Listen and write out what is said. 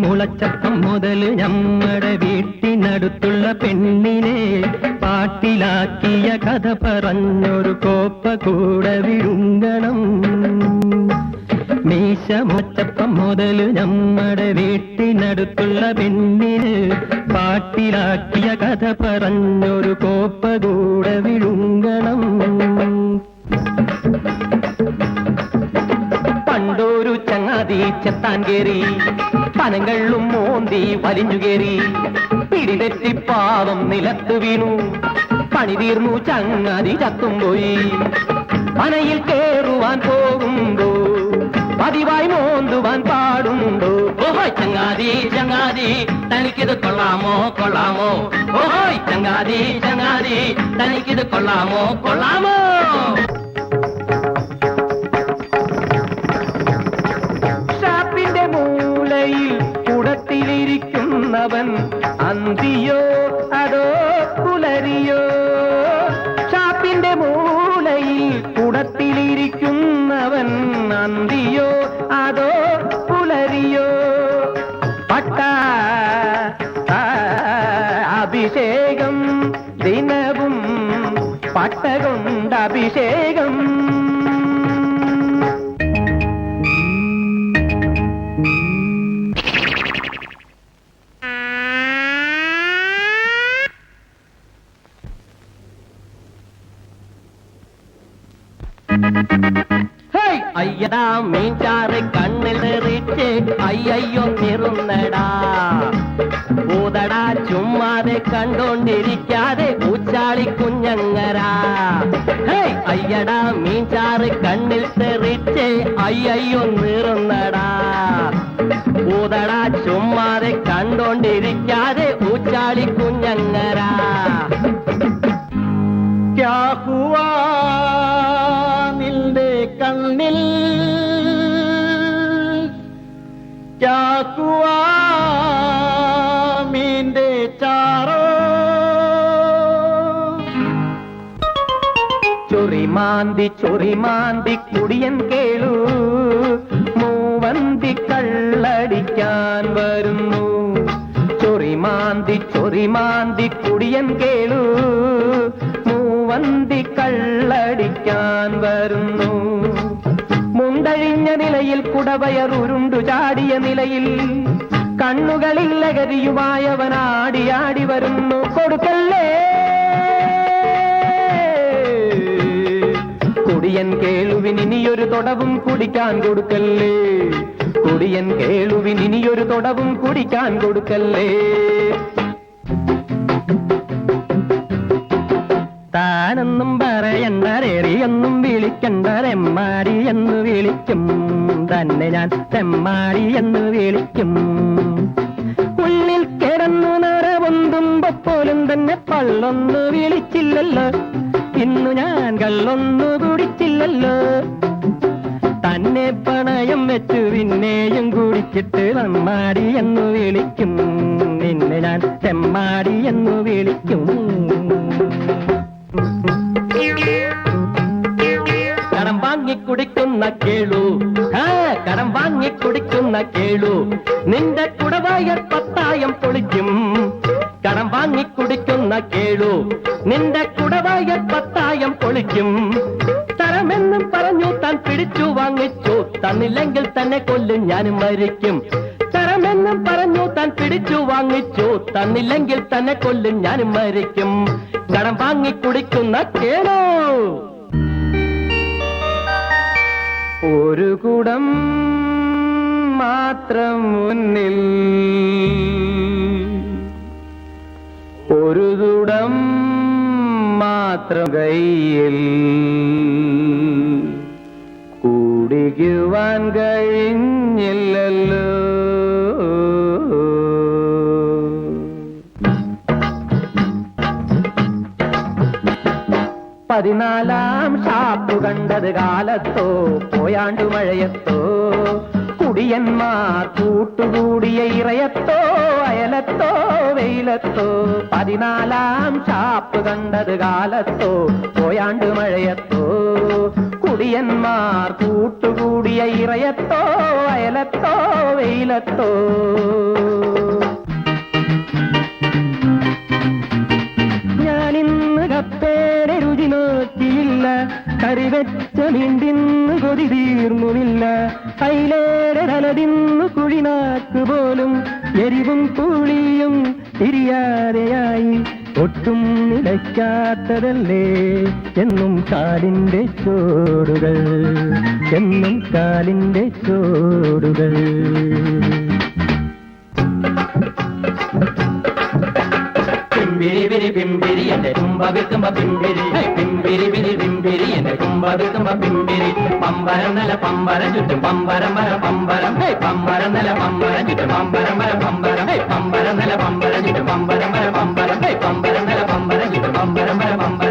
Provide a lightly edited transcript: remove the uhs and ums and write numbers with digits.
മുളച്ചപ്പം മുതല് നമ്മടെ വീട്ടിനടുത്തുള്ള പെണ്ണിനെ പാട്ടിലാക്കിയ കഥ പറഞ്ഞൊരു കോപ്പ കൂടെ വിഴുങ്ങണം. മീശ മുളച്ചപ്പം മുതല് നമ്മടെ വീട്ടിനടുത്തുള്ള പെണ്ണിന് പാട്ടിലാക്കിയ കഥ പറഞ്ഞൊരു കോപ്പ കൂടെ വിഴുങ്ങണം. പണ്ടൊരു ചങ്ങാതി ചെത്താൻ കേറി പനങ്ങളും മോന്തി വലിഞ്ഞു കേറി പിടിതെറ്റി പാവം നിലത്ത് വീണു. പണി തീർന്നു ചങ്ങാതി ചത്തും പോയി. പനയിൽ കേറുവാൻ പോകുമ്പോ പതിവായി മോന്തുവാൻ പാടുണ്ടോ? ഓഹോയ് ചങ്ങാതി ചങ്ങാതി തനിക്കിത് കൊള്ളാമോ കൊള്ളാമോ? ഓഹോയ് ചങ്ങാതി ചങ്ങാതി തനിക്കിത് കൊള്ളാമോ കൊള്ളാമോ? ഷാപ്പിന്റെ മൂലയിൽ കുടത്തിലിരിക്കുന്നവൻ അന്തിയോ അതോ പുലരിയോ? ഷാപ്പിന്റെ മൂലയിൽ കുടത്തിലിരിക്കുന്നവൻ അന്തിയോ അതോ പുലരിയോ? അഭിഷേകം ദിനവും പട്ടകൊണ്ട് അഭിഷേകം. അയ്യടാ മീൻചാറ് കണ്ണിൽ നിറച്ച് അയ്യോ നിറുന്നടാ. ഊതടാ ചുമ്മാതെ കണ്ടോണ്ടിരിക്കാതെ ഊച്ചാളി കുഞ്ഞങ്ങരാ. അയ്യടാ മീൻചാറ് കണ്ണിൽ തെറിച്ച് അയ്യോ നിറുന്നടാ. ഊതടാ ചുമ്മാതെ കണ്ടോണ്ടിരിക്കാതെ ഊച്ചാളി കുഞ്ഞങ്ങരാ. ക്യാ ഹുവാ നിന്റെ കണ്ണിൽ ക്യാ ഹുവാ മീന്റെ ചാറോ? ചൊറിമാന്തി ചൊറിമാന്തി കുടിയൻ കേളു മൂവന്തി കള്ളടിക്കാൻ വരുന്നു. ചൊറിമാന്തി ചൊറിമാന്തി കുടിയൻ കേളു മൂവന്തി കള്ളടിക്കാൻ വരുന്നു. മുണ്ടഴിഞ്ഞ നിലയിൽ കുടവയർ ഉരുണ്ടു ചാടിയ നിലയിൽ കണ്ണുകളിൽ ലഹരിയുമായവനാടിയാടി വരുന്നു. കൊടുക്കല്ലേ കുടിയൻ കേളുവിനിയൊരു തൊടവും കുടിക്കാൻ കൊടുക്കല്ലേ. കുടിയൻ കേളുവിനിയൊരു തൊടവും കുടിക്കാൻ കൊടുക്കല്ലേ. താനെന്നും പറയണ്ട രേറിയൊന്നും വിളിക്കണ്ട. തെമ്മാടി എന്ന് വിളിക്കും തന്നെ ഞാൻ തെമ്മാടി എന്ന് വിളിക്കും. ഉള്ളിൽ കിടന്നു നരപൊന്തുമ്പോ പോലും തന്നെ പള്ളൊന്നു വിളിച്ചില്ലല്ലോ. ഇന്നു ഞാൻ കള്ളൊന്നു കുടിച്ചില്ലല്ലോ. തന്നെ പണയം വെച്ചു പിന്നെയും കുടിച്ചിട്ട് തെമ്മാടി എന്ന് വിളിക്കും. നിന്നെ ഞാൻ തെമ്മാടി എന്ന് വിളിക്കും. കടം വാങ്ങിക്കുടിക്കുന്ന കേളു കടം വാങ്ങിക്കുടിക്കുന്ന കേളു നിന്റെ കുടവായർ പത്തായം പൊളിക്കും. കടം വാങ്ങിക്കുടിക്കുന്ന കേളു നിന്റെ കുടവായർ പത്തായം പൊളിക്കും. തരമെന്നും പറഞ്ഞു താൻ പിടിച്ചു വാങ്ങിച്ചു. തന്നില്ലെങ്കിൽ തന്നെ കൊല്ലും ഞാനും മരിക്കും. തരമെന്നും പറഞ്ഞു താൻ പിടിച്ചു വാങ്ങിച്ചു. തന്നില്ലെങ്കിൽ തന്നെ കൊല്ലും ഞാനും മരിക്കും. കടം വാങ്ങിക്കുടിക്കുന്ന കേളു. ഒരു കുടം മാത്രം മുന്നിൽ ഒരു കുടം മാത്രം കയ്യിൽ കുടിക്കുവാൻ കഴിഞ്ഞില്ലല്ലോ. 14 ഷാപ്പ് കണ്ടത് കാലത്തോ പോയാണ്ടു മഴയത്തോ കുടിയന്മാർ കൂട്ടുകൂടിയ ഇറയത്തോ അയലത്തോ വെയിലത്തോ. 14 ഷാപ്പ് കണ്ടത് കാലത്തോ പോയാണ്ടു മഴയത്തോ കുടിയന്മാർ കൂട്ടുകൂടിയ ഇറയത്തോ അയലത്തോ വെയിലത്തോ. ഞാനിന്ന് കപ്പേടെ രുചി നോക്കിയില്ല, കറിവെച്ച മീണ്ടിന്ന് കൊതി തീർന്നുമില്ല. അയിലേടെ തലതിന്നു കുഴിനാക്ക് പോലും എരിവും പുളിയും തിരിയാതെയായി. ഒട്ടും നിലയ്ക്കാത്തതല്ലേ എന്നും കാലിന്റെ ചോടുകൾ, എന്നും കാലിന്റെ ചോടുകൾ. പിമ്പിരി പിമ്പിരി എന്റെ കുമ്പ വിൽക്കുമ്പ പിമ്പിരി, പിമ്പിരി പിരി പിമ്പിരി എന്റെ കുമ്പ വിൽക്കുമ്പ പിമ്പിരി. പമ്പരം നില പമ്പരം ചുറ്റും പമ്പരം വര പമ്പരം, പമ്പരം നില പമ്പരം ചുറ്റും പമ്പരം വര പമ്പരം, പമ്പരം നില പമ്പരം ചുറ്റും പമ്പരം വര പമ്പരം, പമ്പരം നില പമ്പരം ചുറ്റും പമ്പരം വര പമ്പരം.